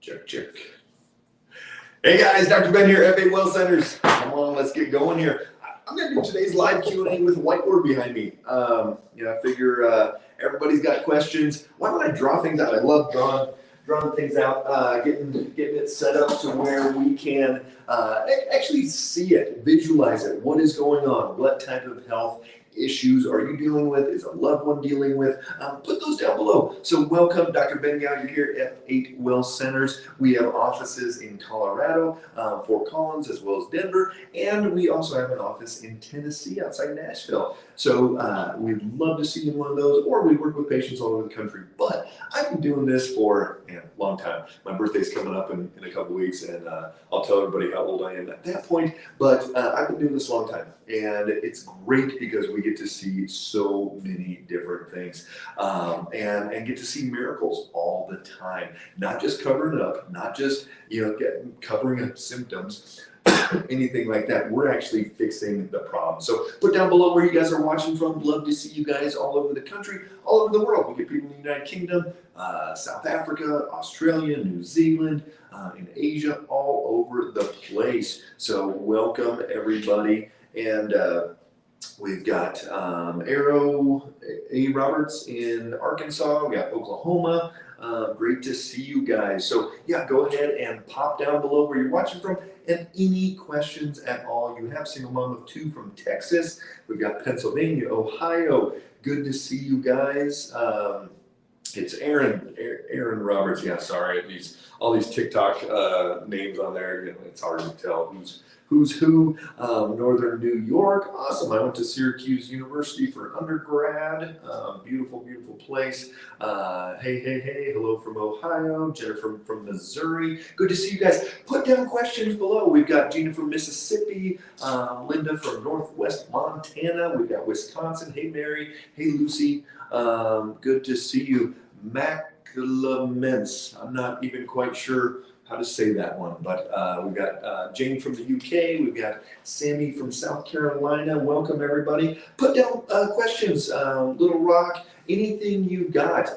Check, check. Hey guys, Dr. Ben here, FA Well Centers. Come on, let's get going here. I'm going to do today's live Q&A with a whiteboard behind me. I figure everybody's got questions. Why don't I draw things out? I love drawing things out, getting it set up to where we can actually see it, visualize it. What is going on? What type of health issues are you dealing with? Is a loved one dealing with? Put those down below. So welcome, Dr. Ben Yao. You're here at F8 Well Centers. We have offices in Colorado, Fort Collins, as well as Denver, and we also have an office in Tennessee outside Nashville. So we'd love to see you in one of those, or we work with patients all over the country. But I've been doing this for a long time. My birthday's coming up in a couple weeks, and I'll tell everybody how old I am at that point. But I've been doing this a long time, and it's great because we get to see so many different things and get to see miracles all the time. Not just covering it up, not just covering up symptoms, anything like that. We're actually fixing the problem. So put down below where you guys are watching from. Love to see you guys all over the country, all over the world. We get people in the United Kingdom, South Africa, Australia, New Zealand, in Asia, all over the place. So welcome everybody. And we've got Arrow A. Roberts in Arkansas. We got Oklahoma. Great to see you guys. So yeah, go ahead and pop down below where you're watching from. And any questions at all you have. Single mom of two from Texas. We've got Pennsylvania, Ohio. Good to see you guys. It's Aaron Roberts. Yeah, sorry. All these TikTok names on there. It's hard to tell who's who. Northern New York. Awesome. I went to Syracuse University for undergrad. Beautiful, beautiful place. Hey. Hello from Ohio. Jennifer from Missouri. Good to see you guys. Put down questions below. We've got Gina from Mississippi. Linda from Northwest Montana. We've got Wisconsin. Hey, Mary. Hey, Lucy. Good to see you. Maclaments. I'm not even quite sure how to say that one, but we've got Jane from the UK, we've got Sammy from South Carolina. Welcome everybody. Put down questions, Little Rock, anything you've got.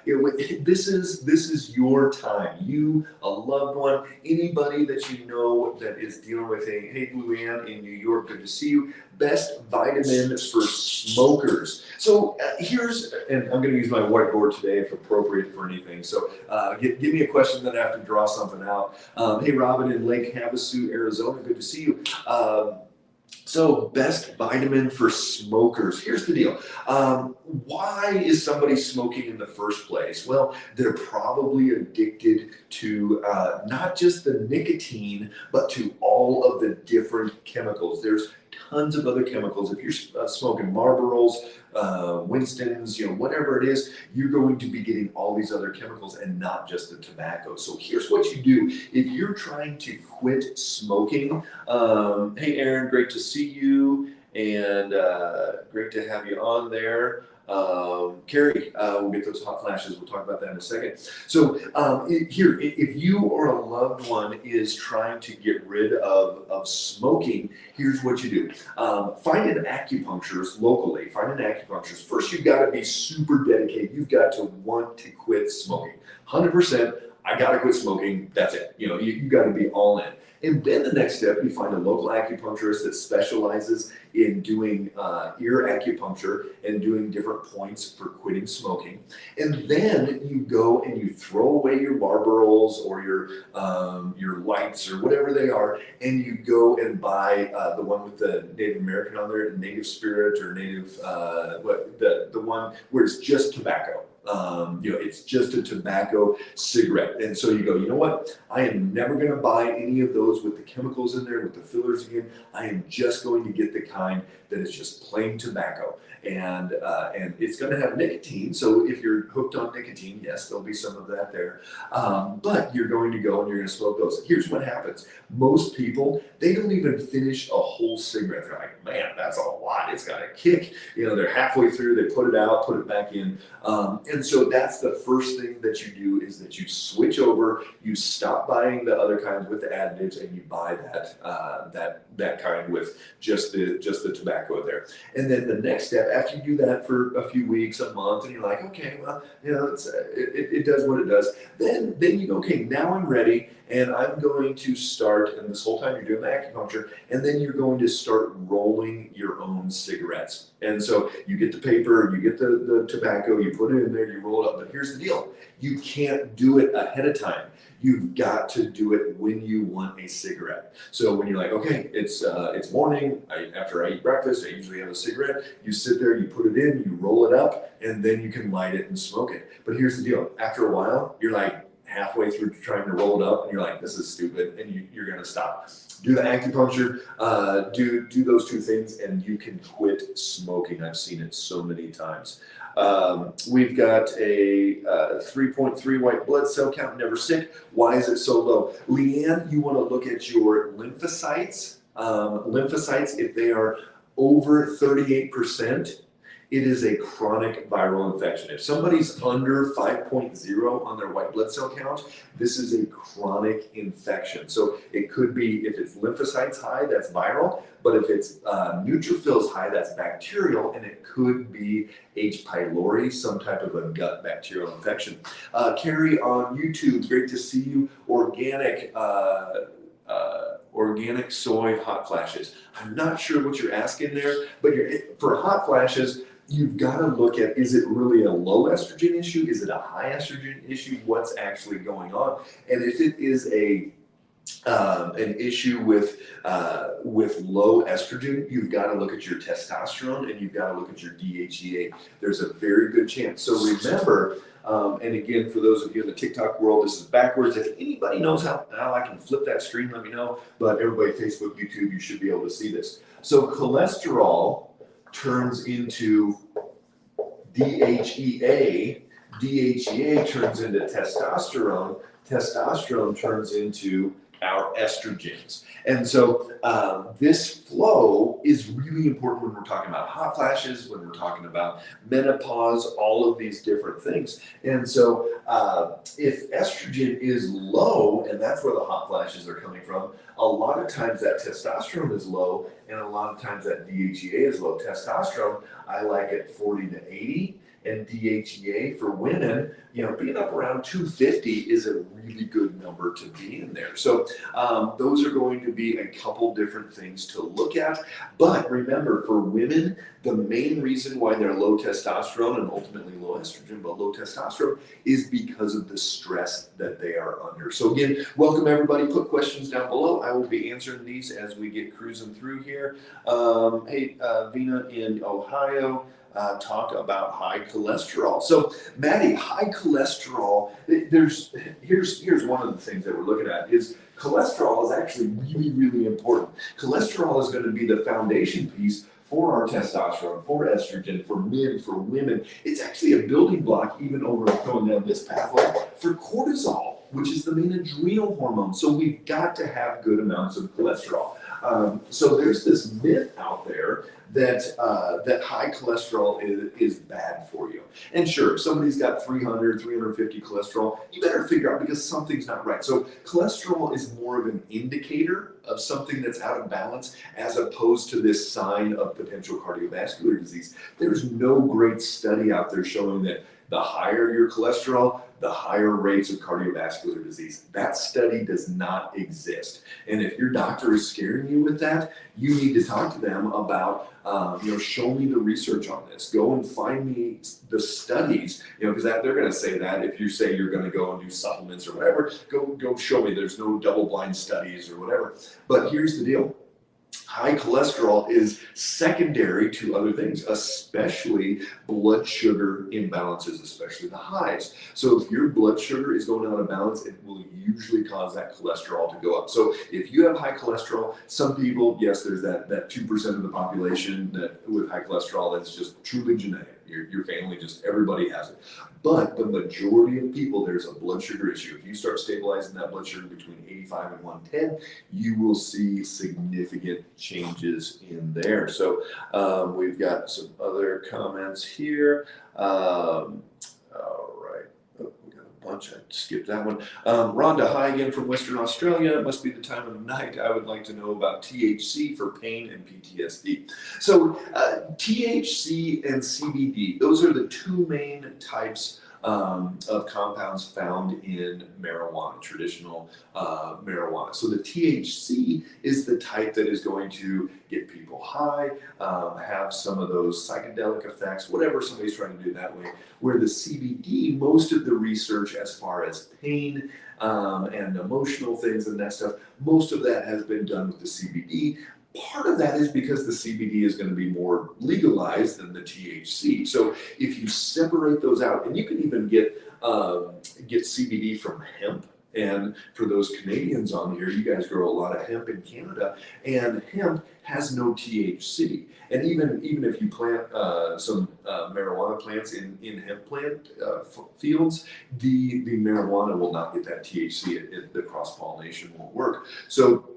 This is your time. You, a loved one, anybody that you know that is dealing with hey Luann in New York, good to see you. Best vitamin for smokers. So and I'm going to use my whiteboard today if appropriate for anything. So give me a question, then I have to draw something out. Hey Robin in Lake Havasu, Arizona, good to see you. So best vitamin for smokers. Here's the deal. Why is somebody smoking in the first place? Well, they're probably addicted to not just the nicotine, but to all of the different chemicals. There's tons of other chemicals. If you're smoking Marlboros, Winston's, whatever it is, you're going to be getting all these other chemicals and not just the tobacco. So here's what you do. If you're trying to quit smoking, hey Aaron, great to see you, and great to have you on there. Carrie, we'll get those hot flashes. We'll talk about that in a second. So here, if you or a loved one is trying to get rid of smoking, here's what you do. Find an acupuncturist locally. Find an acupuncturist. First, you've got to be super dedicated. You've got to want to quit smoking. 100%, I got to quit smoking. That's it. You got to be all in. And then the next step, you find a local acupuncturist that specializes in doing ear acupuncture and doing different points for quitting smoking. And then you go and you throw away your Marlboros or your lights or whatever they are, and you go and buy the one with the Native American on there, Native Spirit or Native, the one where it's just tobacco. It's just a tobacco cigarette. And so you go, you know what? I am never going to buy any of those with the chemicals in there, with the fillers again. I am just going to get the kind that is just plain tobacco. And it's going to have nicotine. So if you're hooked on nicotine, yes, there'll be some of that there. But you're going to go and you're going to smoke those. Here's what happens. Most people, they don't even finish a whole cigarette. They're like, man, that's a lot hot, it's got a kick. They're halfway through, they put it out, put it back in. And so that's the first thing that you do, is that you switch over, you stop buying the other kinds with the additives, and you buy that kind with just the tobacco there. And then the next step, after you do that for a few weeks, a month, and you're like, okay, well, it does what it does. Then you go, okay, now I'm ready, and I'm going to start, and this whole time you're doing the acupuncture, and then you're going to start rolling your own cigarettes. And so you get the paper, you get the tobacco, you put it in there, you roll it up. But here's the deal, you can't do it ahead of time. You've got to do it when you want a cigarette. So when you're like, okay, it's morning, after I eat breakfast, I usually have a cigarette. You sit there, you put it in, you roll it up, and then you can light it and smoke it. But here's the deal, after a while, you're like halfway through trying to roll it up, and you're like, this is stupid, and you're gonna stop. Do the acupuncture, do those two things, and you can quit smoking. I've seen it so many times. We've got a 3.3 white blood cell count, never sick. Why is it so low? Leanne, you want to look at your lymphocytes. Lymphocytes, if they are over 38%, it is a chronic viral infection. If somebody's under 5.0 on their white blood cell count, this is a chronic infection. So it could be, if it's lymphocytes high, that's viral, but if it's neutrophils high, that's bacterial, and it could be H. pylori, some type of a gut bacterial infection. Carrie on YouTube, great to see you. Organic soy hot flashes. I'm not sure what you're asking there, but for hot flashes, you've got to look at, is it really a low estrogen issue? Is it a high estrogen issue? What's actually going on? And if it is an issue with low estrogen, you've got to look at your testosterone, and you've got to look at your DHEA. There's a very good chance. So remember, and again, for those of you in the TikTok world, this is backwards. If anybody knows how I can flip that screen, let me know. But everybody, Facebook, YouTube, you should be able to see this. So cholesterol turns into DHEA. DHEA turns into testosterone. Testosterone turns into our estrogens. And so this flow is really important when we're talking about hot flashes, when we're talking about menopause, all of these different things. And so if estrogen is low, and that's where the hot flashes are coming from, a lot of times that testosterone is low, and a lot of times that DHEA is low. Testosterone, I like at 40 to 80. And DHEA for women, being up around 250 is a really good number to be in there. So those are going to be a couple different things to look at. But remember, for women, the main reason why they're low testosterone and ultimately low estrogen, but low testosterone, is because of the stress that they are under. So again, welcome everybody. Put questions down below. I will be answering these as we get cruising through here. Hey, Vina in Ohio. Talk about high cholesterol. So, Maddie, high cholesterol, here's one of the things that we're looking at is cholesterol is actually really, really important. Cholesterol is going to be the foundation piece for our testosterone, for estrogen, for men, for women. It's actually a building block, even over going down this pathway, for cortisol, which is the main adrenal hormone. So we've got to have good amounts of cholesterol. So there's this myth out there that high cholesterol is bad for you. And sure, if somebody's got 300, 350 cholesterol, you better figure out, because something's not right. So cholesterol is more of an indicator of something that's out of balance, as opposed to this sign of potential cardiovascular disease. There's no great study out there showing that the higher your cholesterol, the higher rates of cardiovascular disease. That study does not exist. And if your doctor is scaring you with that, you need to talk to them about, show me the research on this. Go and find me the studies, because they're going to say that. If you say you're going to go and do supplements or whatever, go show me there's no double-blind studies or whatever. But here's the deal. High cholesterol is secondary to other things, especially blood sugar imbalances, especially the highs. So if your blood sugar is going out of balance, it will usually cause that cholesterol to go up. So if you have high cholesterol, some people, yes, there's that 2% of the population that with high cholesterol that's just truly genetic. Your family, just everybody has it. But the majority of people, there's a blood sugar issue. If you start stabilizing that blood sugar between 185 and 110, you will see significant changes in there. So we've got some other comments here. All right. Oh, we got a bunch. I skipped that one. Rhonda, hi again from Western Australia. It must be the time of night. I would like to know about THC for pain and PTSD. So THC and CBD, those are the two main types of compounds found in marijuana, traditional marijuana. So the THC is the type that is going to get people high, have some of those psychedelic effects, whatever somebody's trying to do that way. Where the CBD, most of the research as far as pain and emotional things and that stuff, most of that has been done with the CBD. Part of that is because the CBD is going to be more legalized than the THC. So if you separate those out, and you can even get CBD from hemp. And for those Canadians on here, you guys grow a lot of hemp in Canada, and hemp has no THC. And even if you plant some marijuana plants in hemp plant fields, the marijuana will not get that THC. The cross-pollination won't work. So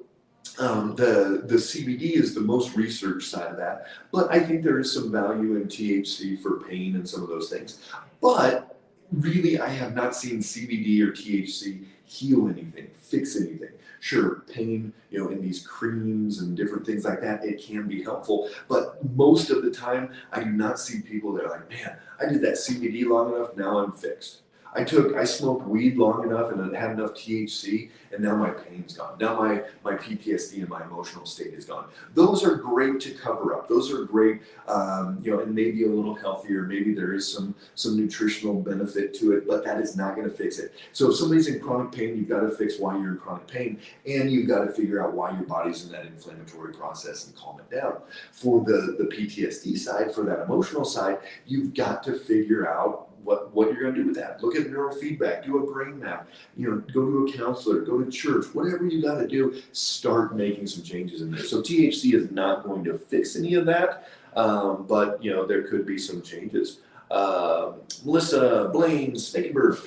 the CBD is the most research side of that, but I think there is some value in THC for pain and some of those things. But really, I have not seen CBD or THC heal anything, fix anything. Sure, pain, in these creams and different things like that, it can be helpful. But most of the time, I do not see people that are like, man, I did that CBD long enough, now I'm fixed. I smoked weed long enough and it had enough THC, and now my pain's gone. Now my PTSD and my emotional state is gone. Those are great to cover up. Those are great, and maybe a little healthier. Maybe there is some nutritional benefit to it, but that is not going to fix it. So if somebody's in chronic pain, you've got to fix why you're in chronic pain, and you've got to figure out why your body's in that inflammatory process and calm it down. For the PTSD side, for that emotional side, you've got to figure out what you're going to do with that. Look at neurofeedback, do a brain map, go to a counselor, go to church, whatever you got to do, start making some changes in there. So THC is not going to fix any of that, but there could be some changes. Melissa, Blaine, Snakenberg,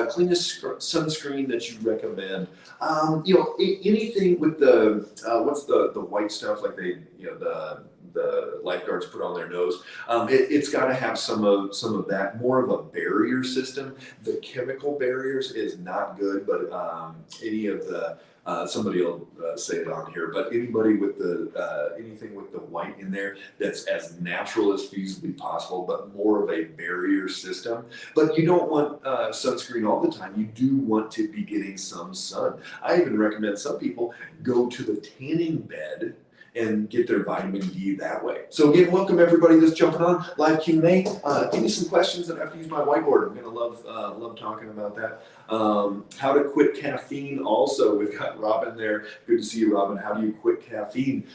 cleanest sunscreen that you recommend. Anything with the what's the white stuff like the lifeguards put on their nose. It's got to have some of that, more of a barrier system. The chemical barriers is not good, but any of the somebody will say it on here, but anybody with anything with the white in there that's as natural as feasibly possible, but more of a barrier system. But you don't want sunscreen all the time. You do want to be getting some sun. I even recommend some people go to the tanning bed and get their vitamin D that way. So again, welcome everybody that's jumping on live Q&A. Give me some questions that I have to use my whiteboard. I'm gonna love talking about that. How to quit caffeine also. We've got Robin there. Good to see you, Robin. How do you quit caffeine?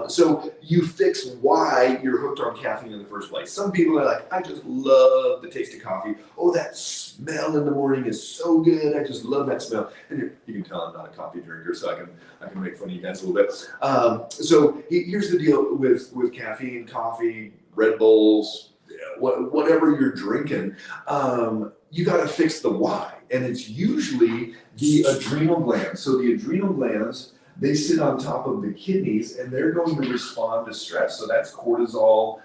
So you fix why you're hooked on caffeine in the first place. Some people are like, I just love the taste of coffee. Oh, that smell in the morning is so good. I just love that smell. And you can tell I'm not a coffee drinker, so I can make fun of you guys a little bit. So here's the deal with caffeine, coffee, Red Bulls, whatever you're drinking. You got to fix the why, and it's usually the adrenal glands. So the adrenal glands, they sit on top of the kidneys, and they're going to respond to stress. So that's cortisol,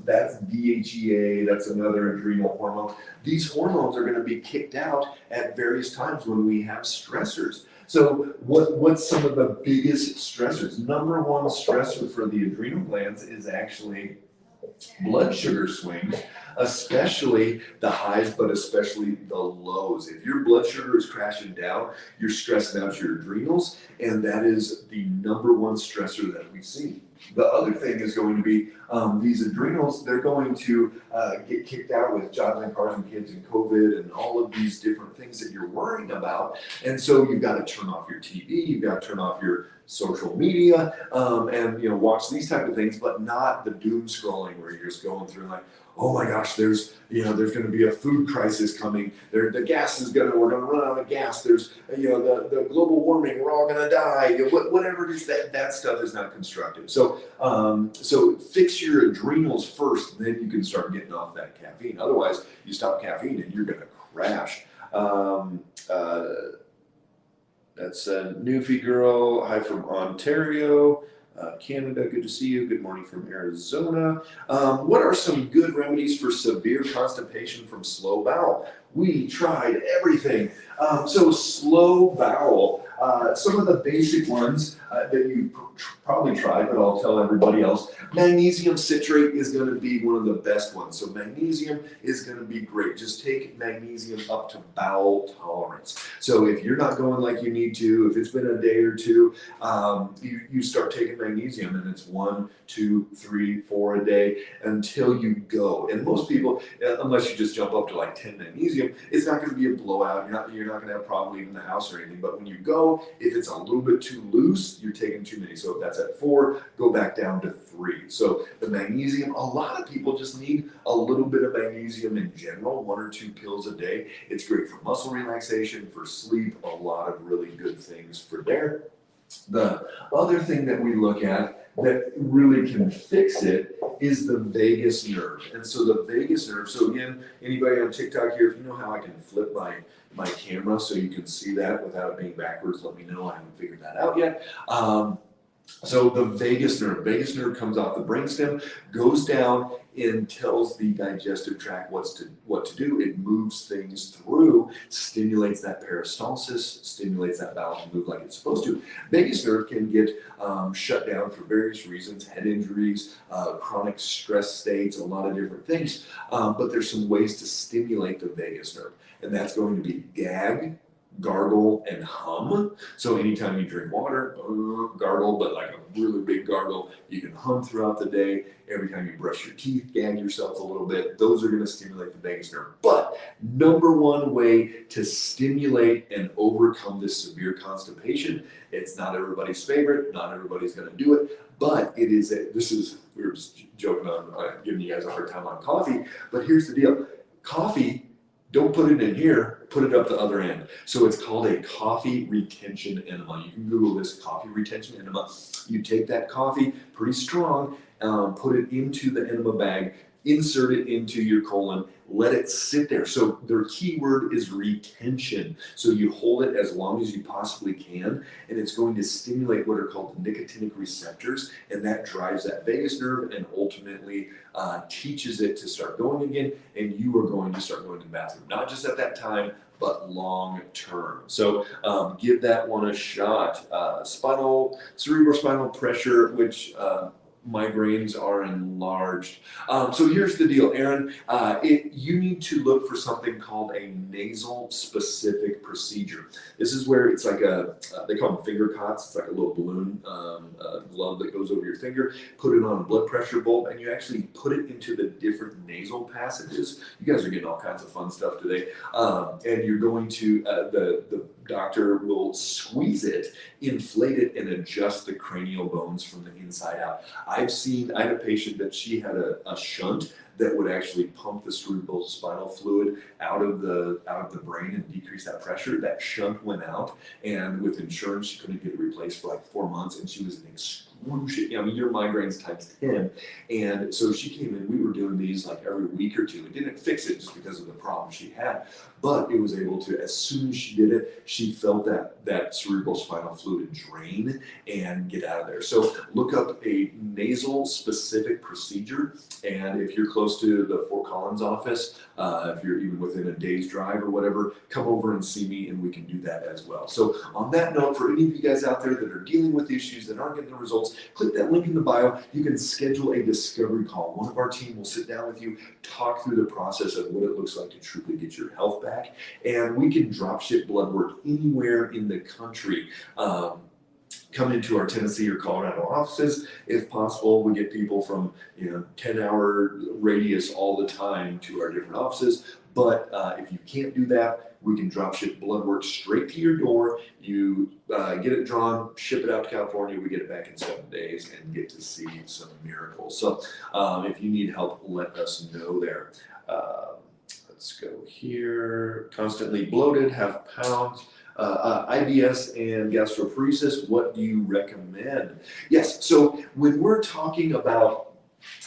that's DHEA, that's another adrenal hormone. These hormones are going to be kicked out at various times when we have stressors. So what's some of the biggest stressors? Number one stressor for the adrenal glands is actually blood sugar swings, especially the highs, but especially the lows. If your blood sugar is crashing down, you're stressing out your adrenals, and that is the number one stressor that we see. The other thing is going to be these adrenals, they're going to get kicked out with jobs and cars and kids and COVID and all of these different things that you're worrying about. And so you've got to turn off your TV, you've got to turn off your social media, and watch these type of things, but not the doom scrolling where you're just going through like, oh my gosh, there's going to be a food crisis coming. We're going to run out of gas. There's, the global warming, we're all going to die. Whatever it is, that stuff is not constructive. So, so fix your adrenals first, then you can start getting off that caffeine. Otherwise, you stop caffeine and you're going to crash. That's Newfie Girl. Hi from Ontario, Canada. Good to see you. Good morning from Arizona. What are some good remedies for severe constipation from slow bowel? We tried everything. So slow bowel, some of the basic ones that you probably tried, but I'll tell everybody else. Magnesium citrate is going to be one of the best ones. So magnesium is going to be great. Just take magnesium up to bowel tolerance. So if you're not going like you need to, if it's been a day or two, you start taking magnesium, and it's 1, 2, 3, 4 a day until you go. And most people, unless you just jump up to like 10 magnesium, it's not going to be a blowout. You're not going to have a problem leaving the house or anything. But when you go, if it's a little bit too loose, you're taking too many. So if that's at 4, go back down to 3. So the magnesium, a lot of people just need a little bit of magnesium in general, 1 or 2 pills a day. It's great for muscle relaxation, for sleep, a lot of really good things for there. The other thing that we look at that really can fix it is the vagus nerve. And so the vagus nerve, so again, anybody on TikTok here, if you know how I can flip my camera so you can see that without it being backwards, let me know. I haven't figured that out yet. So the vagus nerve comes off the brainstem, goes down and tells the digestive tract what to do. It moves things through, stimulates that peristalsis, stimulates that bowel to move like it's supposed to. Vagus nerve can get shut down for various reasons, head injuries, chronic stress states, a lot of different things. But there's some ways to stimulate the vagus nerve, and that's going to be gag, gargle, and hum. So anytime you drink water, gargle, but like a really big gargle. You can hum throughout the day. Every time you brush your teeth, gag yourself a little bit. Those are going to stimulate the vagus nerve. But number one way to stimulate and overcome this severe constipation, it's not everybody's favorite. Not everybody's going to do it. But it is, we were just joking on giving you guys a hard time on coffee. But here's the deal. Coffee, don't put it in here, put it up the other end. So it's called a coffee retention enema. You can Google this, coffee retention enema. You take that coffee, pretty strong, put it into the enema bag, insert it into your colon, let it sit there. So their key word is retention. So you hold it as long as you possibly can, and it's going to stimulate what are called the nicotinic receptors, and that drives that vagus nerve and ultimately teaches it to start going again, and you are going to start going to the bathroom, not just at that time, but long term. So give that one a shot. Cerebrospinal pressure, which migraines are enlarged. So here's the deal, Aaron. You need to look for something called a nasal specific procedure. This is where it's like they call them finger cots. It's like a little balloon glove that goes over your finger. Put it on a blood pressure bulb, and you actually put it into the different nasal passages. You guys are getting all kinds of fun stuff today. And you're going to, the doctor will squeeze it, inflate it, and adjust the cranial bones from the inside out. I had a patient that she had a shunt that would actually pump the cerebral spinal fluid out of the brain and decrease that pressure. That shunt went out, and with insurance, she couldn't get it replaced for like 4 months, and she was in excruciating, your migraines times 10. And so she came in, we were doing these like every week or two. It didn't fix it just because of the problem she had, but it was able to, as soon as she did it, she felt that cerebral spinal fluid drain and get out of there. So look up a nasal specific procedure, and if you're close to the Fort Collins office, if you're even within a day's drive or whatever, come over and see me, and we can do that as well. So on that note, for any of you guys out there that are dealing with issues that aren't getting the results, click that link in the bio. You can schedule a discovery call. One of our team will sit down with you, talk through the process of what it looks like to truly get your health back, and we can drop ship blood work anywhere in the country. Come into our Tennessee or Colorado offices if possible. We get people from 10-hour radius all the time to our different offices. But if you can't do that, we can drop ship blood work straight to your door. You get it drawn, ship it out to California. We get it back in 7 days and get to see some miracles. So if you need help, let us know there. Let's go here. Constantly bloated, have pounds. IBS and gastroparesis, what do you recommend? Yes, so when we're talking about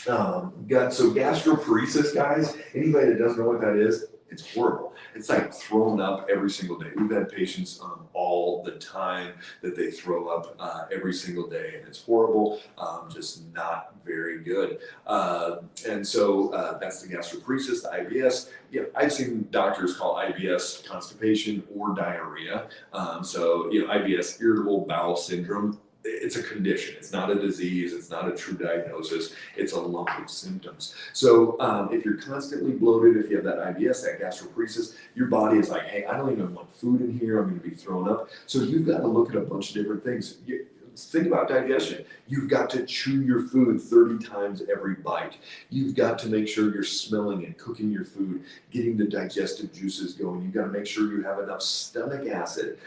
gastroparesis, guys, anybody that doesn't know what that is, it's horrible. It's like throwing up every single day. We've had patients all all the time, that they throw up every single day, and it's horrible, just not very good. And so that's the gastroparesis, the IBS. Yeah, I've seen doctors call IBS constipation or diarrhea. So, IBS, irritable bowel syndrome, it's a condition. It's not a disease. It's not a true diagnosis. It's a lump of symptoms. So if you're constantly bloated, if you have that IBS, that gastroparesis, your body is like, hey, I don't even want food in here. I'm going to be thrown up. So you've got to look at a bunch of different things. Think about digestion. You've got to chew your food 30 times every bite. You've got to make sure you're smelling and cooking your food, getting the digestive juices going. You've got to make sure you have enough stomach acid.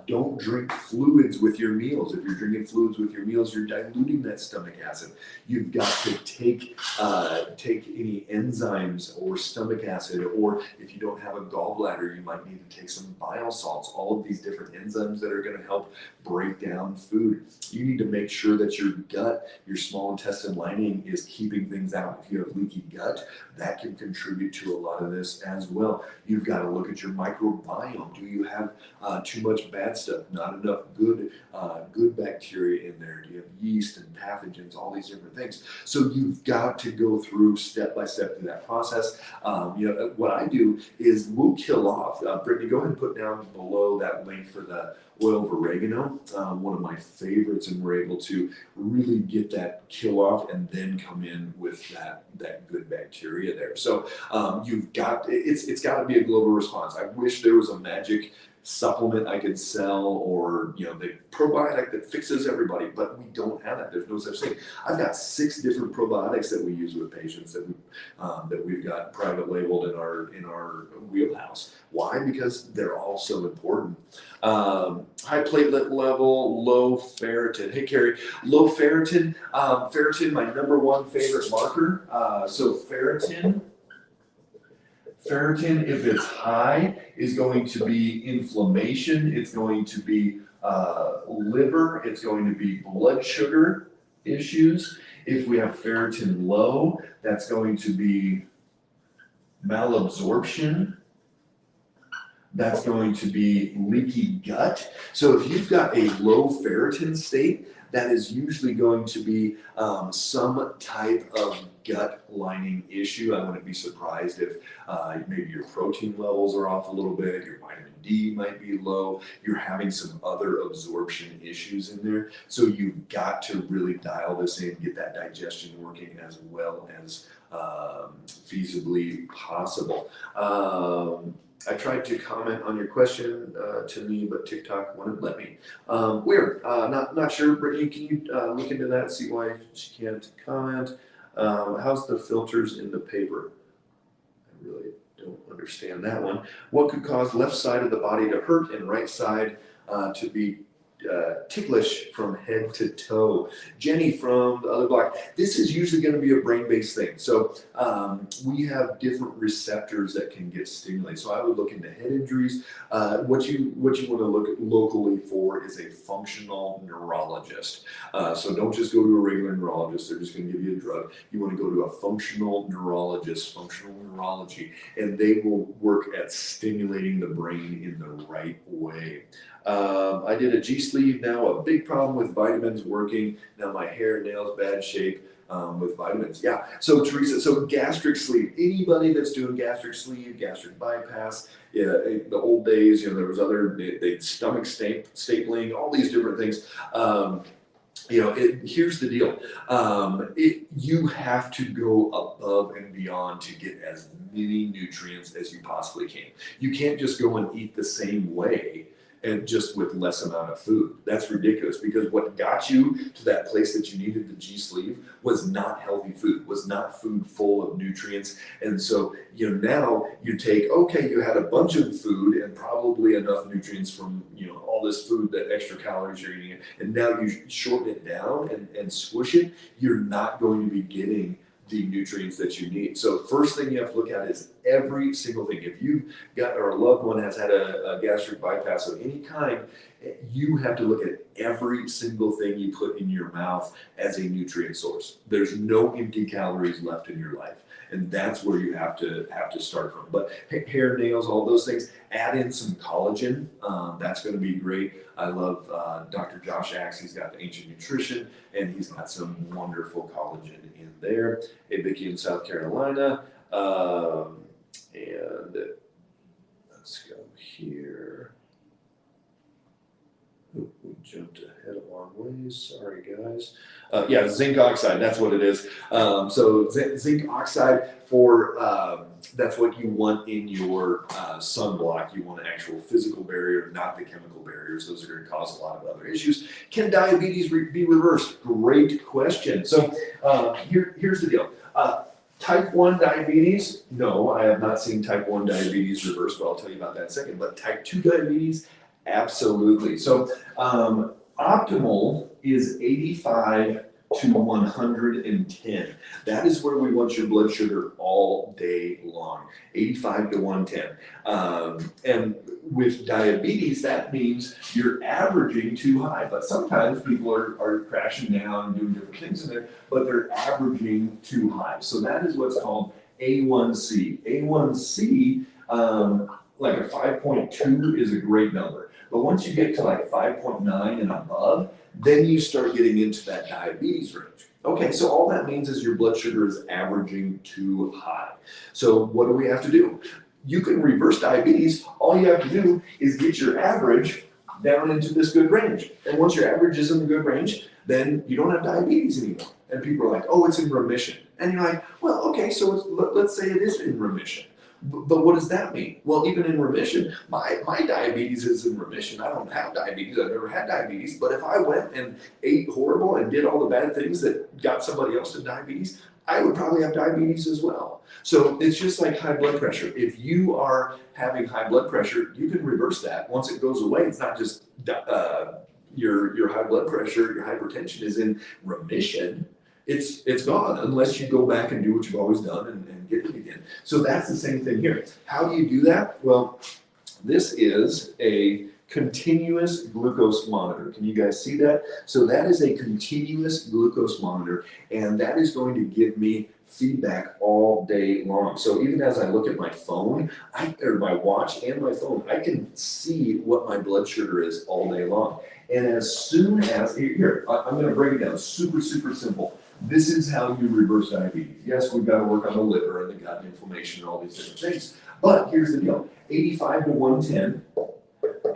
Don't drink fluids with your meals. If you're drinking fluids with your meals, you're diluting that stomach acid. You've got to take any enzymes or stomach acid, or if you don't have a gallbladder, you might need to take some bile salts, all of these different enzymes that are going to help break down food. You need to make sure that your gut, your small intestine lining, is keeping things out. If you have leaky gut, that can contribute to a lot of this as well. You've got to look at your microbiome. Do you have too much bad stuff, not enough good bacteria in there? Do you have yeast and pathogens, all these different things? So you've got to go through step by step through that process. What I do is we'll kill off. Brittany, go ahead and put down below that link for the oil of oregano, one of my favorites, and we're able to really get that kill off and then come in with that good bacteria there. So it's got to be a global response. I wish there was a magic supplement I could sell, or the probiotic that fixes everybody, but we don't have that. There's no such thing. I've got 6 different probiotics that we use with patients that we've got private labeled in our wheelhouse. Why? Because they're all so important. High platelet level, low ferritin. Hey Carrie, low ferritin. Ferritin, my number one favorite marker. So ferritin, if it's high, is going to be inflammation. It's going to be liver. It's going to be blood sugar issues. If we have ferritin low, that's going to be malabsorption. That's going to be leaky gut. So if you've got a low ferritin state, that is usually going to be some type of gut lining issue. I wouldn't be surprised if maybe your protein levels are off a little bit, your vitamin D might be low, you're having some other absorption issues in there. So you've got to really dial this in, get that digestion working as well as feasibly possible. I tried to comment on your question to me, but TikTok wouldn't let me. Weird. Not sure. Brittany, can you look into that, see why she can't comment? How's the filters in the paper? I really don't understand that one. What could cause left side of the body to hurt and right side to be ticklish from head to toe? Jenny from the other block. This is usually going to be a brain-based thing. So we have different receptors that can get stimulated. So I would look into head injuries. What you want to look at locally for is a functional neurologist. So don't just go to a regular neurologist. They're just going to give you a drug. You want to go to a functional neurologist, functional neurology, and they will work at stimulating the brain in the right way. I did a G-sleeve now, a big problem with vitamins working. Now my hair, nails, bad shape with vitamins. Yeah, so Teresa, so gastric sleeve, anybody that's doing gastric sleeve, gastric bypass, yeah, the old days, there was other, they stomach stapling, all these different things. Here's the deal. You have to go above and beyond to get as many nutrients as you possibly can. You can't just go and eat the same way and just with less amount of food. That's ridiculous, because what got you to that place that you needed the G-sleeve was not healthy food, was not food full of nutrients. And so, now you take, okay, you had a bunch of food and probably enough nutrients from, all this food, that extra calories you're eating, and now you shorten it down and squish it, you're not going to be getting the nutrients that you need. So first thing you have to look at is every single thing. If you've got, or a loved one has had a gastric bypass of any kind, you have to look at every single thing you put in your mouth as a nutrient source. There's no empty calories left in your life. And that's where you have to start from. But hair, nails, all those things, add in some collagen. That's going to be great. I love Dr. Josh Axe. He's got the Ancient Nutrition, and he's got some wonderful collagen in there. Hey, Vicki in South Carolina. And let's go here. Oop, we jumped ahead a long ways. Sorry, guys. Yeah, zinc oxide. That's what it is. So zinc oxide that's what you want in your sunblock. You want an actual physical barrier, not the chemical barriers. Those are going to cause a lot of other issues. Can diabetes be reversed? Great question. So here's the deal. Type 1 diabetes, no, I have not seen type 1 diabetes reversed, but I'll tell you about that in a second. But type 2 diabetes, absolutely. So optimal is 85 to 110. That is where we want your blood sugar all day long, 85 to 110. And with diabetes, that means you're averaging too high. But sometimes people are crashing down and doing different things in there, but they're averaging too high. So that is what's called A1C. A1C, like a 5.2 is a great number. But once you get to like 5.9 and above, then you start getting into that diabetes range. Okay, so all that means is your blood sugar is averaging too high. So what do we have to do? You can reverse diabetes. All you have to do is get your average down into this good range. And once your average is in the good range, then you don't have diabetes anymore. And people are like, oh, it's in remission. And you're like, well, okay, so let's say it is in remission. But what does that mean? Well, even in remission, my diabetes is in remission. I don't have diabetes. I've never had diabetes. But if I went and ate horrible and did all the bad things that got somebody else to diabetes, I would probably have diabetes as well. So it's just like high blood pressure. If you are having high blood pressure, you can reverse that. Once it goes away, it's not just your high blood pressure, your hypertension is in remission. It's gone unless you go back and do what you've always done and get it again. So that's the same thing here. How do you do that? Well, this is a continuous glucose monitor. Can you guys see that? So that is a continuous glucose monitor, and that is going to give me feedback all day long. So even as I look at my phone, or my watch and my phone, I can see what my blood sugar is all day long. And as soon as, here, I'm going to break it down super, super simple. This is how you reverse diabetes. Yes, we've got to work on the liver and the gut inflammation and all these different things. But here's the deal, 85 to 110.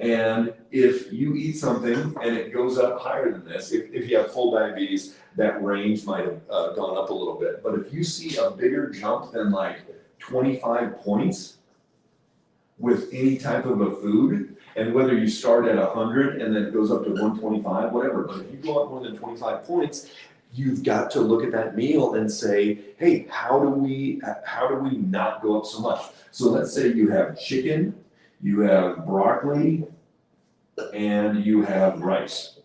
And if you eat something and it goes up higher than this, if you have full diabetes, that range might have gone up a little bit. But if you see a bigger jump than like 25 points with any type of a food, and whether you start at 100 and then it goes up to 125, whatever, but if you go up more than 25 points, you've got to look at that meal and say, hey, how do we not go up so much? So let's say you have chicken, you have broccoli, and you have rice,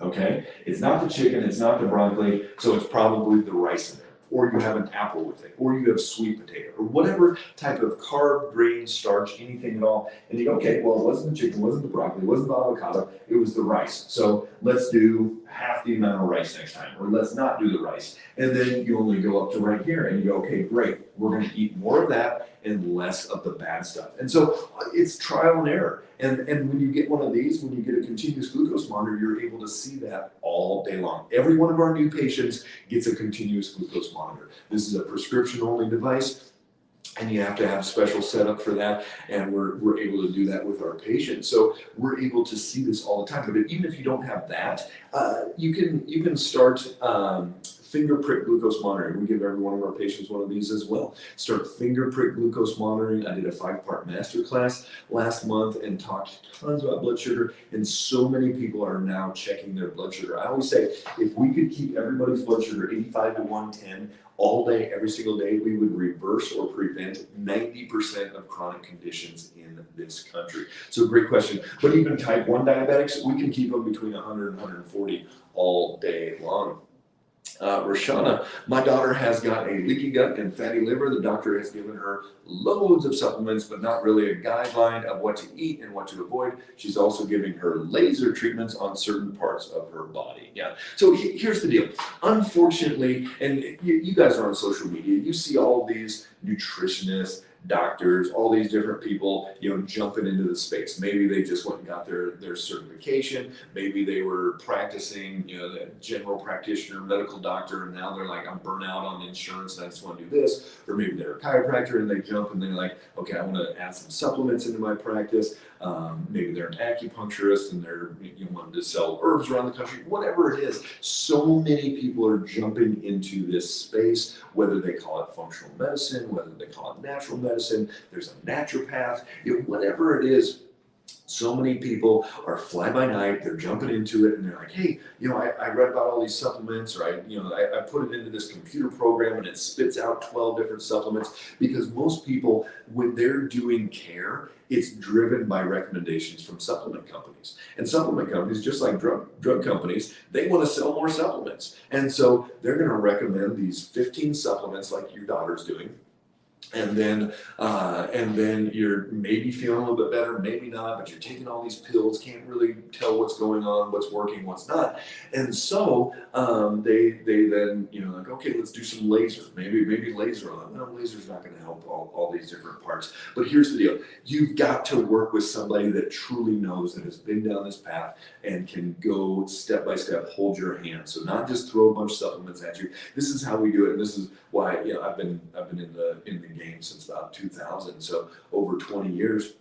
okay? It's not the chicken, it's not the broccoli, so it's probably the rice in there. Or you have an apple with it, or you have sweet potato, or whatever type of carb, grain, starch, anything at all. And you go, okay, well, it wasn't the chicken, it wasn't the broccoli, it wasn't the avocado, it was the rice. So let's do half the amount of rice next time, or let's not do the rice. And then you only go up to right here, and you go, okay, great, we're gonna eat more of that and less of the bad stuff. And so it's trial and error. And when you get one of these, when you get a continuous glucose monitor, you're able to see that all day long. Every one of our new patients gets a continuous glucose monitor. This is a prescription-only device, and you have to have a special setup for that, and we're able to do that with our patients. So we're able to see this all the time. But even if you don't have that, you can start finger prick glucose monitoring. We give every one of our patients one of these as well. Start finger prick glucose monitoring. I did a 5-part masterclass last month and talked tons about blood sugar, and so many people are now checking their blood sugar. I always say, if we could keep everybody's blood sugar 85 to 110 all day, every single day, we would reverse or prevent 90% of chronic conditions in this country. So great question. But even type 1 diabetics, we can keep them between 100 and 140 all day long. Roshana, my daughter has got a leaky gut and fatty liver. The doctor has given her loads of supplements, but not really a guideline of what to eat and what to avoid. She's also giving her laser treatments on certain parts of her body. Yeah. So here's the deal. Unfortunately, and you guys are on social media, you see all these nutritionists, doctors, all these different people, jumping into the space. Maybe they just went and got their certification. Maybe they were practicing, the general practitioner, medical doctor, and now they're like, I'm burnt out on insurance and I just want to do this. Or maybe they're a chiropractor and they jump and they're like, okay, I want to add some supplements into my practice. Maybe they're an acupuncturist and they're wanting to sell herbs around the country. Whatever it is, so many people are jumping into this space, whether they call it functional medicine, whether they call it natural medicine. There's a naturopath, whatever it is. So many people are fly by night, they're jumping into it and they're like, hey, I read about all these supplements, or I put it into this computer program and it spits out 12 different supplements. Because most people, when they're doing care, it's driven by recommendations from supplement companies. And supplement companies, just like drug companies, they want to sell more supplements. And so they're going to recommend these 15 supplements like your daughter's doing. And then you're maybe feeling a little bit better, maybe not, but you're taking all these pills, can't really tell what's going on, what's working, what's not. And so they then, like, okay, let's do some laser. Maybe laser on. No, laser's not going to help all these different parts. But here's the deal. You've got to work with somebody that truly knows, that has been down this path and can go step by step, hold your hand. So not just throw a bunch of supplements at you. This is how we do it. And this is why, I've been in the game since about 2000, so over 20 years.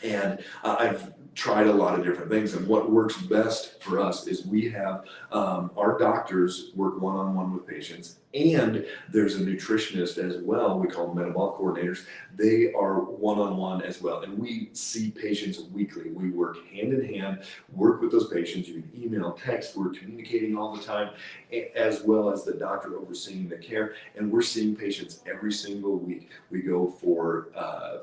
And I've tried a lot of different things. And what works best for us is we have our doctors work one-on-one with patients, and there's a nutritionist as well. We call them metabolic coordinators. They are one-on-one as well. And we see patients weekly. We work hand in hand, work with those patients. You can email, text, we're communicating all the time, as well as the doctor overseeing the care. And we're seeing patients every single week. We go for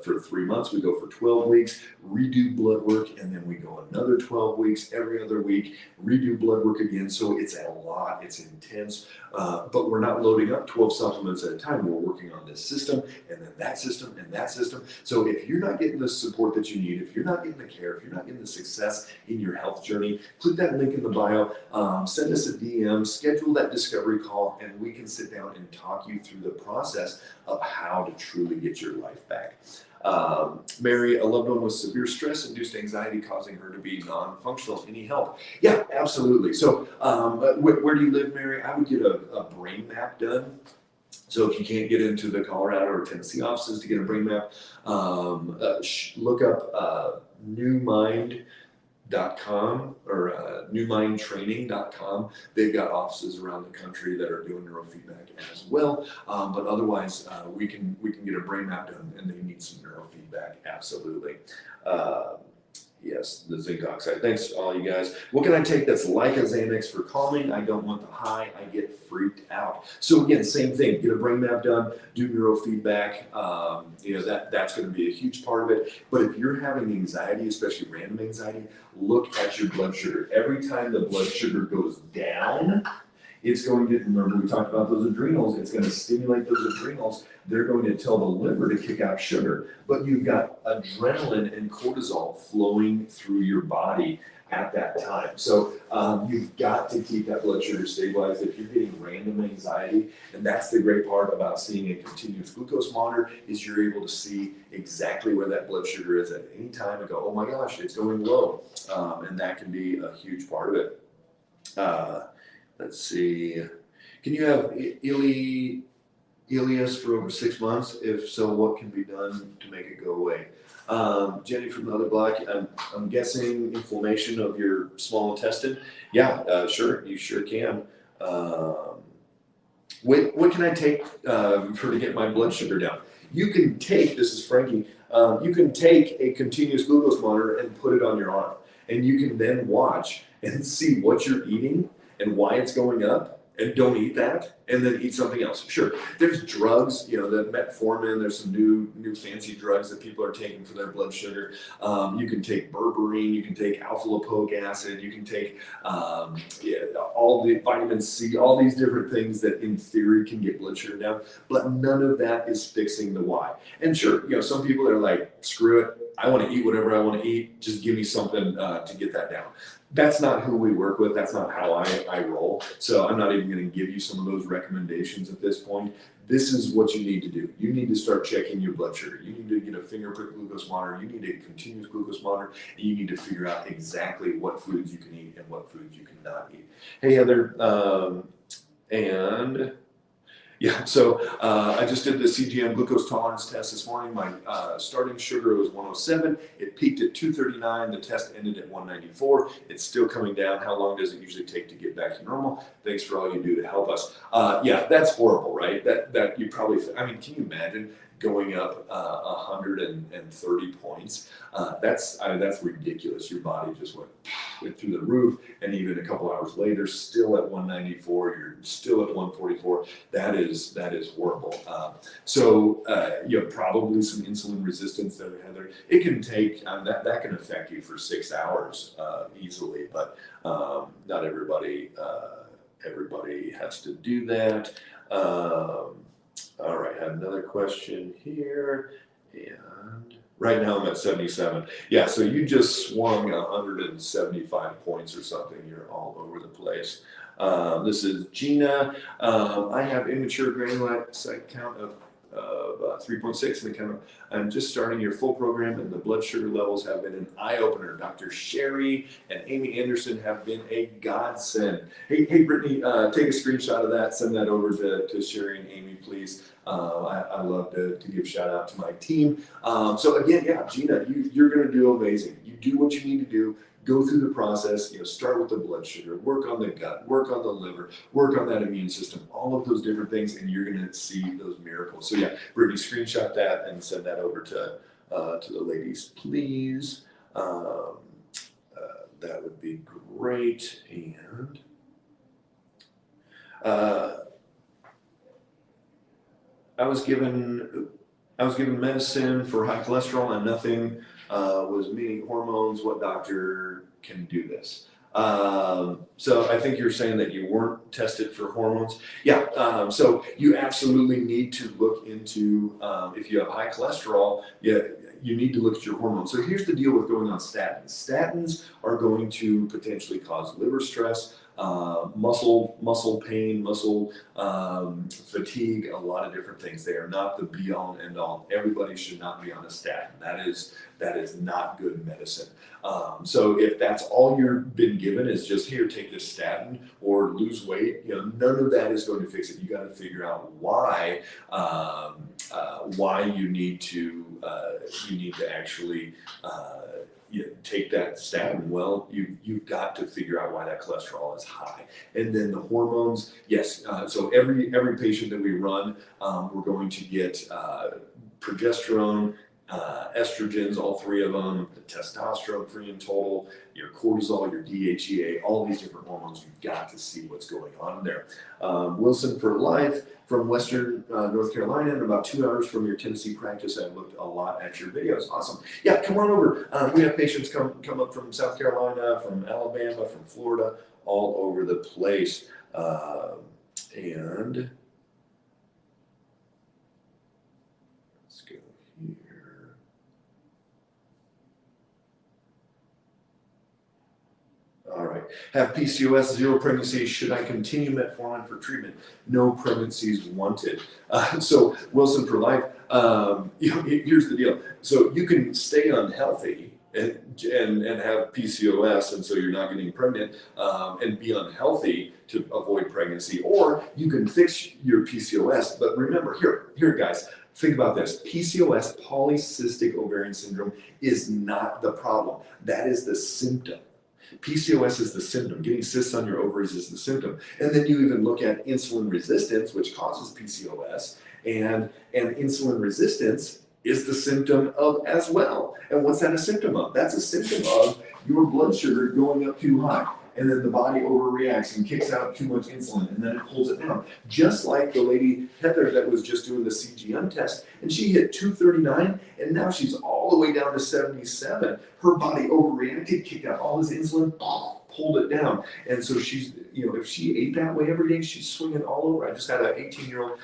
3 months, we go for 12 weeks, redo blood work, and then we go another 12 weeks, every other week, redo blood work again. So it's a lot, it's intense, but we're not loading up 12 supplements at a time. We're working on this system, and then that system, and that system. So if you're not getting the support that you need, if you're not getting the care, if you're not getting the success in your health journey, click that link in the bio, send us a DM, schedule that discovery call, and we can sit down and talk you through the process of how to truly get your life back. Mary, a loved one with severe stress-induced anxiety causing her to be non-functional. Any help? Yeah, absolutely. So where do you live, Mary? I would get a brain map done. So if you can't get into the Colorado or Tennessee offices to get a brain map, look up newmind.com or newmindtraining.com. They've got offices around the country that are doing neurofeedback as well. But otherwise, we can get a brain map done, and they need some neurofeedback. Absolutely. Yes, the zinc oxide. Thanks all you guys. What can I take that's like a Xanax for calming? I don't want the high. I get freaked out. So again, same thing. Get a brain map done. Do neurofeedback. That's going to be a huge part of it. But if you're having anxiety, especially random anxiety, look at your blood sugar. Every time the blood sugar goes down, it's going to, remember we talked about those adrenals, it's going to stimulate those adrenals. They're going to tell the liver to kick out sugar. But you've got adrenaline and cortisol flowing through your body at that time. So you've got to keep that blood sugar stabilized if you're getting random anxiety. And that's the great part about seeing a continuous glucose monitor, is you're able to see exactly where that blood sugar is at any time and go, oh my gosh, it's going low. And that can be a huge part of it. Let's see. Can you have ileus for over 6 months? If so, what can be done to make it go away? Jenny from the other block, I'm guessing inflammation of your small intestine. Yeah, sure, you sure can. What can I take to get my blood sugar down? You can take, this is Frankie, you can take a continuous glucose monitor and put it on your arm. And you can then watch and see what you're eating and why it's going up, and don't eat that, and then eat something else. Sure, there's drugs, the metformin. There's some new fancy drugs that people are taking for their blood sugar. You can take berberine, you can take alpha lipoic acid, you can take all the vitamin C, all these different things that in theory can get blood sugar down, but none of that is fixing the why. And sure, some people are like, screw it, I want to eat whatever I want to eat, just give me something to get that down. That's not who we work with. That's not how I roll. So I'm not even going to give you some of those recommendations at this point. This is what you need to do. You need to start checking your blood sugar. You need to get a finger prick glucose monitor. You need a continuous glucose monitor. And you need to figure out exactly what foods you can eat and what foods you cannot eat. Hey, Heather, so I just did the CGM glucose tolerance test this morning. My starting sugar was 107. It peaked at 239. The test ended at 194. It's still coming down. How long does it usually take to get back to normal? Thanks for all you do to help us. That's horrible, right? That you probably, can you imagine going up 130 points? That's ridiculous. Your body just went through the roof, and even a couple hours later, still at 194. You're still at 144. That is horrible. You have probably some insulin resistance there, Heather. It can take that can affect you for 6 hours easily, but not everybody has to do that. All right, I have another question here, and right now I'm at 77. Yeah, so you just swung 175 points or something. You're all over the place. This is Gina. I have immature granulocyte count of 3.6 in the count. I'm just starting your full program, and the blood sugar levels have been an eye-opener. Dr. Sherry and Amy Anderson have been a godsend. Hey, Brittany, take a screenshot of that, send that over to Sherry and Amy, please. I love to give shout out to my team. So again, Gina, you're going to do amazing. You do what you need to do. Go through the process, start with the blood sugar, work on the gut, work on the liver, work on that immune system, all of those different things, and you're going to see those miracles. So Brittany, screenshot that and send that over to the ladies, please. That would be great. And I was given medicine for high cholesterol and nothing was meeting hormones. What doctor can do this? So I think you're saying that you weren't tested for hormones. So you absolutely need to look into if you have high cholesterol. You need to look at your hormones. So here's the deal with going on statins. Statins are going to potentially cause liver stress, muscle pain, muscle fatigue, a lot of different things. They are not the be all and end all. Everybody should not be on a statin. That is not good medicine. So if that's all you've been given is just here, take this statin or lose weight, none of that is going to fix it. You got to figure out why you need to actually take that statin. Well, you've got to figure out why that cholesterol is high. And then the hormones, yes. So every patient that we run, we're going to get progesterone, estrogens, all three of them, the testosterone free in total, your cortisol, your DHEA, all these different hormones. You've got to see what's going on there. Wilson for life from Western North Carolina, and about 2 hours from your Tennessee practice. I looked a lot at your videos. Awesome. Come on over. We have patients come up from South Carolina, from Alabama, from Florida, all over the place. And let's go here. All right. Have PCOS, 0 pregnancy. Should I continue metformin for treatment? No pregnancies wanted. So Wilson for life. Here's the deal. So you can stay unhealthy and have PCOS, and so you're not getting pregnant, and be unhealthy to avoid pregnancy, or you can fix your PCOS. But remember, here, guys. Think about this. PCOS, polycystic ovarian syndrome, is not the problem. That is the symptom. PCOS is the symptom. Getting cysts on your ovaries is the symptom. And then you even look at insulin resistance, which causes PCOS, and insulin resistance is the symptom of as well. And what's that a symptom of? That's a symptom of your blood sugar going up too high. and then the body overreacts and kicks out too much insulin, and then it pulls it down. Just like the lady Heather that was just doing the CGM test, and she hit 239, and now she's all the way down to 77. Her body overreacted, kicked out all this insulin, pulled it down. And so she's, if she ate that way every day, she's swinging all over. I just had an 18-year-old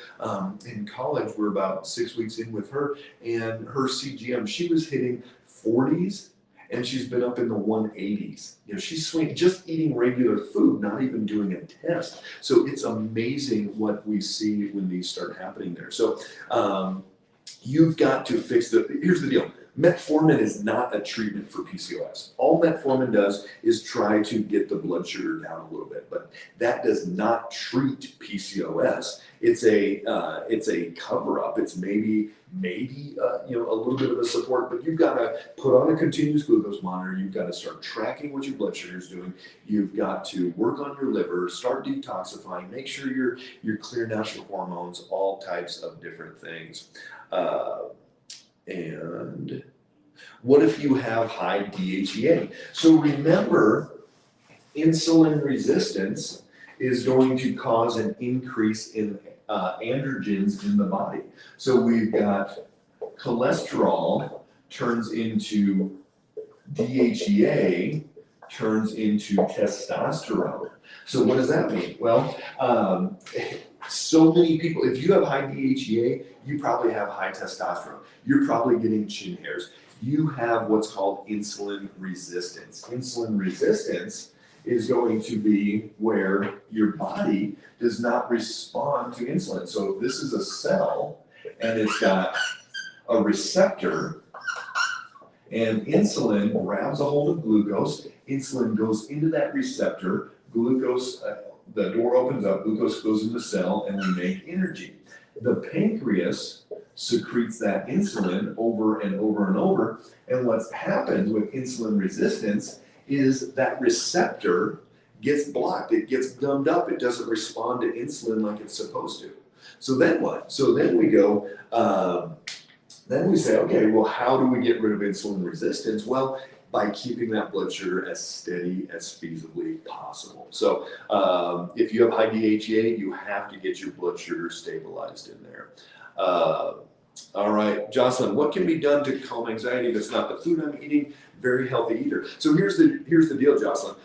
in college. We're about 6 weeks in with her, and her CGM, she was hitting 40s, and she's been up in the 180s. She's swinging, just eating regular food, not even doing a test. So it's amazing what we see when these start happening there. So you've got to fix here's the deal. Metformin is not a treatment for PCOS. All metformin does is try to get the blood sugar down a little bit, but that does not treat PCOS. It's a cover up. It's maybe a little bit of a support, but you've got to put on a continuous glucose monitor. You've got to start tracking what your blood sugar is doing. You've got to work on your liver, start detoxifying, make sure you're clearing out your hormones, all types of different things. And what if you have high DHEA? So remember, insulin resistance is going to cause an increase in androgens in the body. So we've got cholesterol turns into DHEA, turns into testosterone. So what does that mean? Well, so many people, if you have high DHEA, you probably have high testosterone. You're probably getting chin hairs. You have what's called insulin resistance. Insulin resistance is going to be where your body does not respond to insulin. So if this is a cell and it's got a receptor, and insulin grabs a hold of glucose, insulin goes into that receptor, glucose, the door opens up, glucose goes in the cell, and we make energy. The pancreas secretes that insulin over and over and over, and what happens with insulin resistance is that receptor gets blocked, it gets gummed up, it doesn't respond to insulin like it's supposed to. So then what? So then we go, then we say, okay, well, how do we get rid of insulin resistance? Well, by keeping that blood sugar as steady as feasibly possible. So if you have high DHEA, you have to get your blood sugar stabilized in there. All right, Jocelyn, what can be done to calm anxiety that's not the food I'm eating? Very healthy eater. So here's the deal, Jocelyn.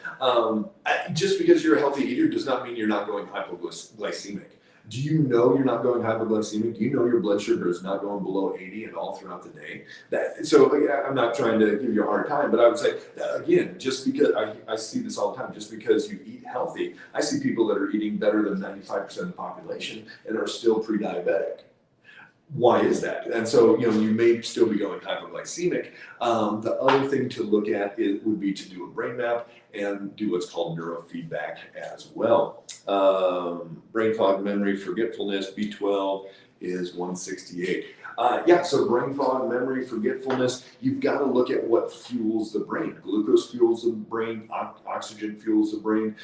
Just because you're a healthy eater does not mean you're not going hypoglycemic. Do you know you're not going hypoglycemic? Do you know your blood sugar is not going below 80 and all throughout the day? I'm not trying to give you a hard time, but I would say, again, just because I see this all the time, just because you eat healthy, I see people that are eating better than 95% of the population and are still pre-diabetic. Why is that? And so, you may still be going hypoglycemic. The other thing to look at would be to do a brain map and do what's called neurofeedback as well. Brain fog, memory, forgetfulness, B12 is 168. So brain fog, memory, forgetfulness, you've got to look at what fuels the brain. Glucose fuels the brain, oxygen fuels the brain,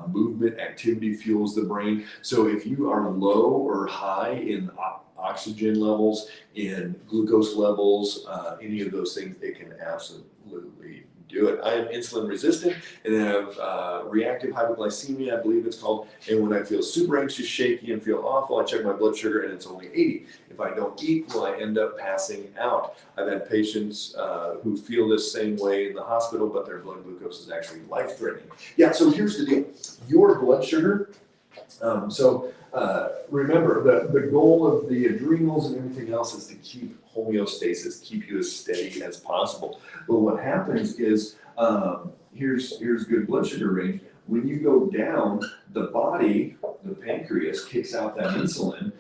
movement, activity fuels the brain. So if you are low or high in oxygen levels, in glucose levels, any of those things, it can absolutely do it. I am insulin resistant and have reactive hypoglycemia, I believe it's called. And when I feel super anxious, shaky, and feel awful, I check my blood sugar and it's only 80. If I don't eat, will I end up passing out? I've had patients who feel this same way in the hospital, but their blood glucose is actually life-threatening. Yeah, so here's the deal. Your blood sugar, remember, the goal of the adrenals and everything else is to keep homeostasis, keep you as steady as possible. But what happens is, here's good blood sugar range. When you go down, the body, the pancreas, kicks out that insulin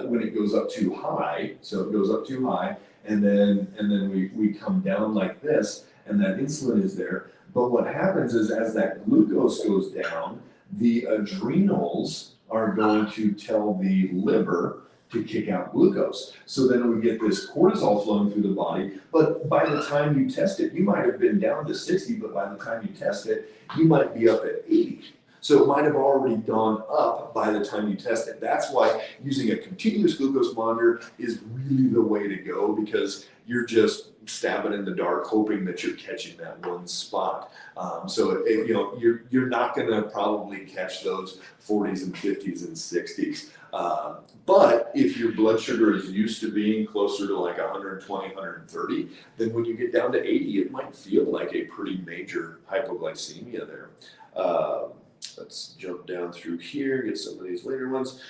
when it goes up too high. So it goes up too high, and then we come down like this, and that insulin is there. But what happens is, as that glucose goes down, the adrenals are going to tell the liver to kick out glucose. So then we get this cortisol flowing through the body, but by the time you test it, you might have been down to 60, but by the time you test it, you might be up at 80. So it might have already gone up by the time you test it. That's why using a continuous glucose monitor is really the way to go, because you're just stabbing in the dark, hoping that you're catching that one spot. You're not going to probably catch those 40s and 50s and 60s. But if your blood sugar is used to being closer to like 120, 130, then when you get down to 80, it might feel like a pretty major hypoglycemia there. Let's jump down through here, get some of these later ones.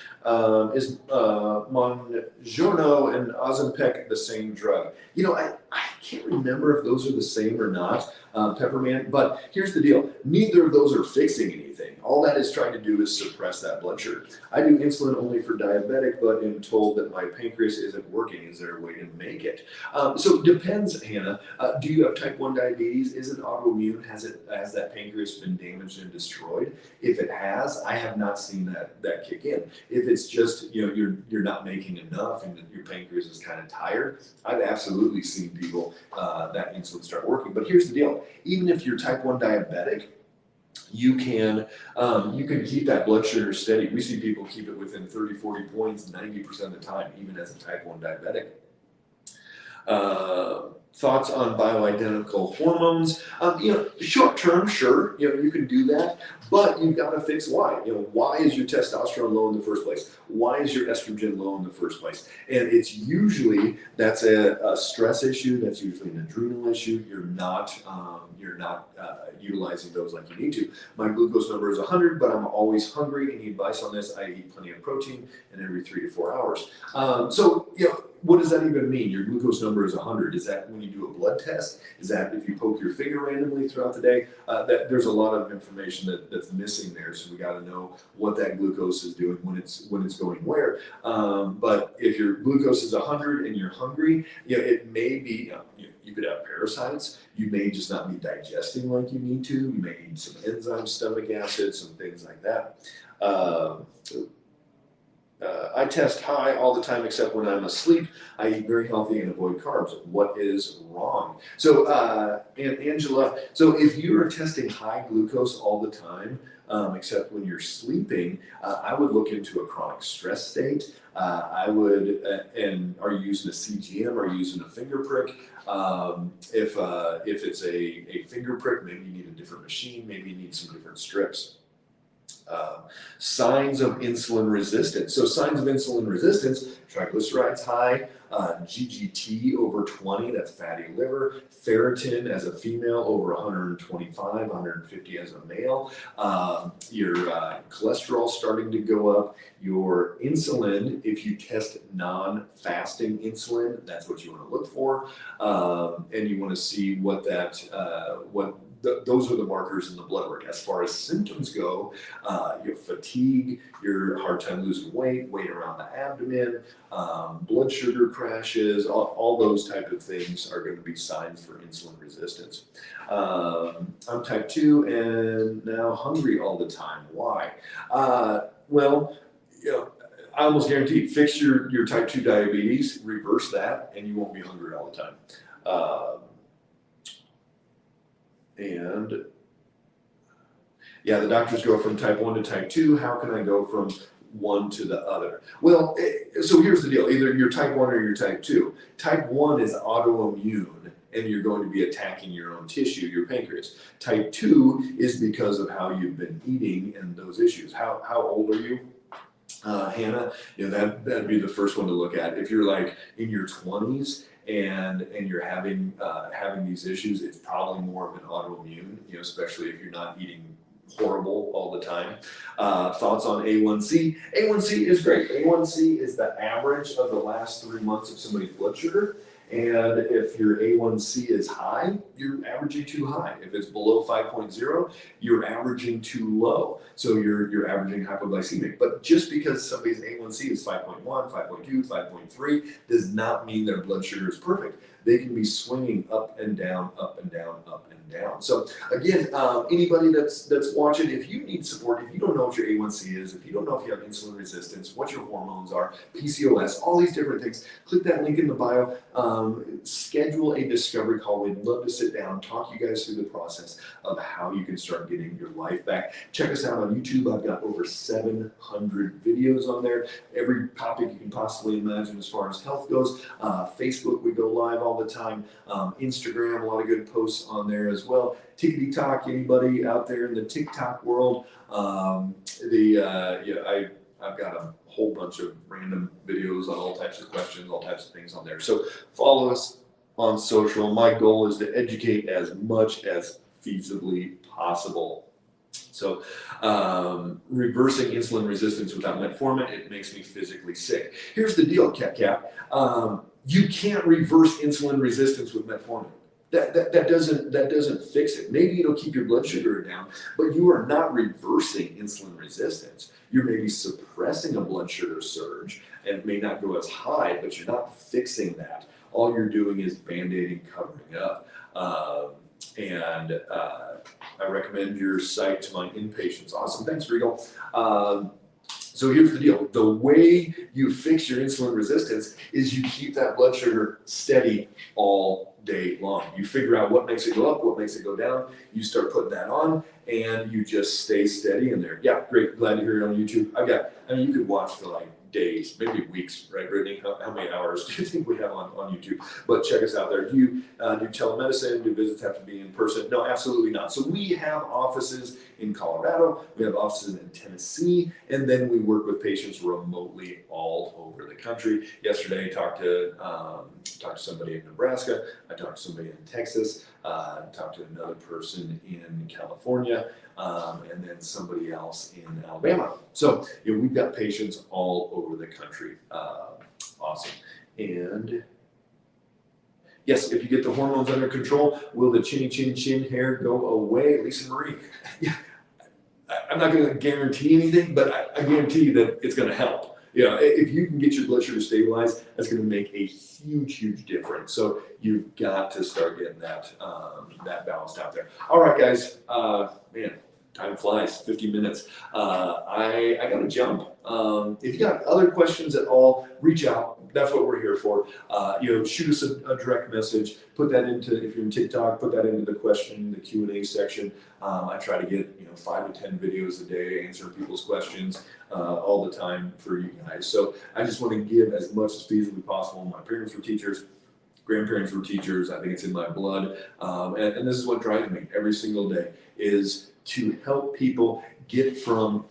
Is Monjourno and Ozempic the same drug? I can't remember if those are the same or not, Pepperman, but here's the deal. Neither of those are fixing anything. All that is trying to do is suppress that blood sugar. I do insulin only for diabetic, but am told that my pancreas isn't working. Is there a way to make it? So it depends, Hannah. Do you have type 1 diabetes? Is it autoimmune? Has that pancreas been damaged and destroyed? If it has, I have not seen that kick in. If it's just you're not making enough and your pancreas is kind of tired, I've absolutely seen people that insulin start working. But here's the deal: even if you're type 1 diabetic, you can keep that blood sugar steady. We see people keep it within 30, 40 points 90% of the time, even as a type 1 diabetic. Thoughts on bioidentical hormones? Short term, sure, you can do that, but you've got to fix why. Why is your testosterone low in the first place? Why is your estrogen low in the first place? And it's usually that's a stress issue. That's usually an adrenal issue. You're not utilizing those like you need to. My glucose number is 100, but I'm always hungry. Any advice on this? I eat plenty of protein, and every 3 to 4 hours. What does that even mean? Your glucose number is 100. Is that when you do a blood test? Is that if you poke your finger randomly throughout the day? There's a lot of information that's missing there, so we got to know what that glucose is doing when it's going where. But if your glucose is 100 and you're hungry, it may be you could have parasites. You may just not be digesting like you need to. You may need some enzymes, stomach acid, some things like that. I test high all the time except when I'm asleep. I eat very healthy and avoid carbs. What is wrong? So, and Angela, so if you are testing high glucose all the time, except when you're sleeping, I would look into a chronic stress state. I would, and are you using a CGM? Are you using a finger prick? If it's a finger prick, maybe you need a different machine. Maybe you need some different strips. Signs of insulin resistance. So signs of insulin resistance: triglycerides high, GGT over 20, that's fatty liver, ferritin as a female over 125, 150 as a male, your cholesterol starting to go up, your insulin, if you test non-fasting insulin, that's what you want to look for, and you want to see what those are the markers in the blood work. As far as symptoms go, your fatigue, your hard time losing weight around the abdomen, blood sugar crashes, all those type of things are going to be signs for insulin resistance. I'm type 2 and now hungry all the time. Why? I almost guarantee fix your type 2 diabetes, reverse that, and you won't be hungry all the time. The doctors go from type 1 to type 2. How can I go from one to the other? Well, so here's the deal. Either you're type 1 or you're type 2. Type 1 is autoimmune, and you're going to be attacking your own tissue, your pancreas. Type 2 is because of how you've been eating and those issues. How old are you? Hannah, that'd be the first one to look at. If you're like in your 20s, and you're having these issues, it's probably more of an autoimmune, especially if you're not eating horrible all the time. Thoughts on A1C? A1C is great. A1C is the average of the last 3 months of somebody's blood sugar. And if your A1C is high, you're averaging too high. If it's below 5.0, you're averaging too low. So you're averaging hypoglycemic. But just because somebody's A1C is 5.1, 5.2, 5.3 does not mean their blood sugar is perfect. They can be swinging up and down, up and down, up and down. So again, anybody that's watching, if you need support, if you don't know what your A1C is, if you don't know if you have insulin resistance, what your hormones are, PCOS, all these different things, click that link in the bio. Schedule a discovery call. We'd love to sit down, talk you guys through the process of how you can start getting your life back. Check us out on YouTube. I've got over 700 videos on there. Every topic you can possibly imagine as far as health goes. Facebook we go live all the time. Instagram, a lot of good posts on there as well. Tickety Talk, anybody out there in the TikTok world? I've got a whole bunch of random videos on all types of questions, all types of things on there. So follow us on social. My goal is to educate as much as feasibly possible. So reversing insulin resistance without metformin, it makes me physically sick. Here's the deal, Cap. You can't reverse insulin resistance with metformin. That doesn't fix it. Maybe it'll keep your blood sugar down, but you are not reversing insulin resistance. You're maybe suppressing a blood sugar surge, and it may not go as high, but you're not fixing that. All you're doing is band-aiding, covering up. I recommend your site to my inpatients. Awesome, thanks, Regal. So here's the deal. The way you fix your insulin resistance is you keep that blood sugar steady all day long. You figure out what makes it go up, what makes it go down. You start putting that on, and you just stay steady in there. Yeah, great. Glad to hear it on YouTube. You could watch for like days, maybe weeks, right, Brittany? How many hours do you think we have on YouTube? But check us out there. Do you do telemedicine? Do visits have to be in person? No, absolutely not. So we have offices in Colorado, we have offices in Tennessee, and then we work with patients remotely all over the country. Yesterday, I talked to somebody in Nebraska, I talked to somebody in Texas, talked to another person in California, and then somebody else in Alabama. So we've got patients all over the country. Awesome. And yes, if you get the hormones under control, will the chinny chin chin hair go away? Lisa Marie. Yeah, I'm not going to guarantee anything, but I guarantee you that it's going to help. If you can get your blood sugar stabilized, that's going to make a huge difference. So you've got to start getting that balanced out there. All right, guys. Man, time flies. 50 minutes. I got to jump. If you got other questions at all, reach out. That's what we're here for. Shoot us a direct message. Put that into, if you're in TikTok, put that into the Q&A section. I try to get 5 to 10 videos a day answering people's questions all the time for you guys. So I just want to give as much as feasibly possible. My parents were teachers. Grandparents were teachers. I think it's in my blood. And this is what drives me every single day, is to help people get from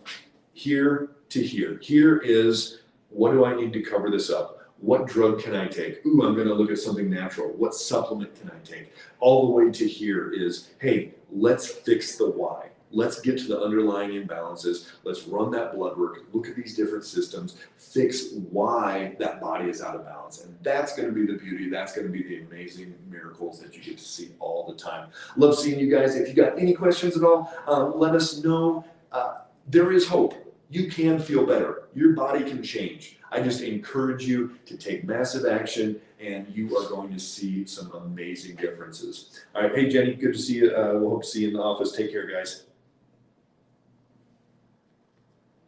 here to here. Here is, what do I need to cover this up? What drug can I take? Ooh, I'm going to look at something natural. What supplement can I take? All the way to here is, hey, let's fix the why. Let's get to the underlying imbalances. Let's run that blood work, look at these different systems, fix why that body is out of balance. And that's going to be the beauty. That's going to be the amazing miracles that you get to see all the time. Love seeing you guys. If you got any questions at all, let us know. There is hope. You can feel better. Your body can change. I just encourage you to take massive action, and you are going to see some amazing differences. All right. Hey, Jenny, good to see you. We'll hope to see you in the office. Take care, guys.